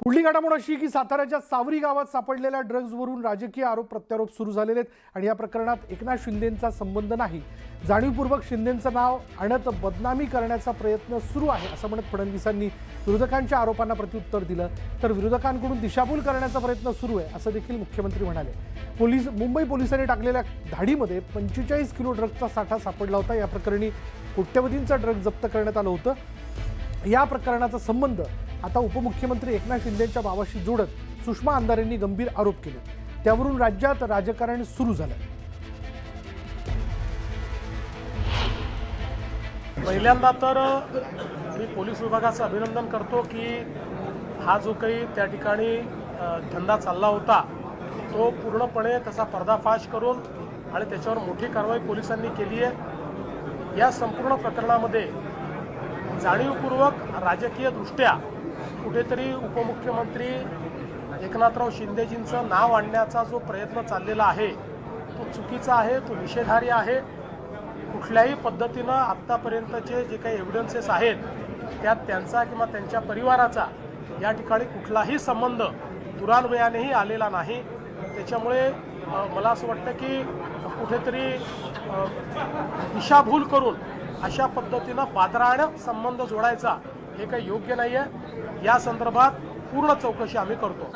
पुढली घडामोड अशी की साताऱ्याच्या सावरी गावात सापडलेल्या ड्रग्जवरून राजकीय आरोप प्रत्यारोप सुरू झालेले आहेत आणि या प्रकरणात एकनाथ शिंदेंचा संबंध नाही, जाणीवपूर्वक शिंदेंचं नाव आणत बदनामी करण्याचा प्रयत्न सुरू आहे असं म्हणत फडणवीसांनी विरोधकांच्या आरोपांना प्रत्युत्तर दिलं। तर विरोधकांकडून दिशाभूल करण्याचा प्रयत्न सुरू आहे असं देखील मुख्यमंत्री म्हणाले। मुंबई पोलिसांनी टाकलेल्या धाडीमध्ये 45 किलो ड्रग्जचा साठा सापडला होता। या प्रकरणी कोट्यवधींचा ड्रग्ज जप्त करण्यात आलं होतं। या प्रकरणाचा संबंध आता उपमुख्यमंत्री एकनाथ शिंदेंच्या भावाशी जोडत सुषमा अंधारेंनी गंभीर आरोप केले। त्यावरून राज्यात राजकारण सुरू झालं। पहिल्यांदा तर मी पोलीस विभागाचं अभिनंदन करतो की हा जो काही त्या ठिकाणी धंदा चालला होता तो पूर्णपणे त्याचा पर्दाफाश करून आणि त्याच्यावर मोठी कारवाई पोलिसांनी केली आहे। या संपूर्ण प्रकरणामध्ये जाणीवपूर्वक राजकीय दृष्ट्या कुठेतरी उपमुख्यमंत्री एकनाथराव शिंदेजींचं नाव आणण्याचा जो प्रयत्न चाललेला आहे तो चुकीचा आहे, तो निषेधार्ह आहे। कुठल्याही पद्धतीनं आत्तापर्यंतचे जे काही एव्हिडन्सेस आहेत त्यात त्यांचा किंवा त्यांच्या परिवाराचा या ठिकाणी कुठलाही संबंध दुरान्वयानेही आलेला नाही। त्याच्यामुळे मला असं वाटतं की कुठेतरी दिशाभूल करून अशा पद्धतीनं पात्रानं संबंध जोडायचा हे काही योग्य नाही आहे। या संदर्भात पूर्ण चौकशी आम्ही करतो।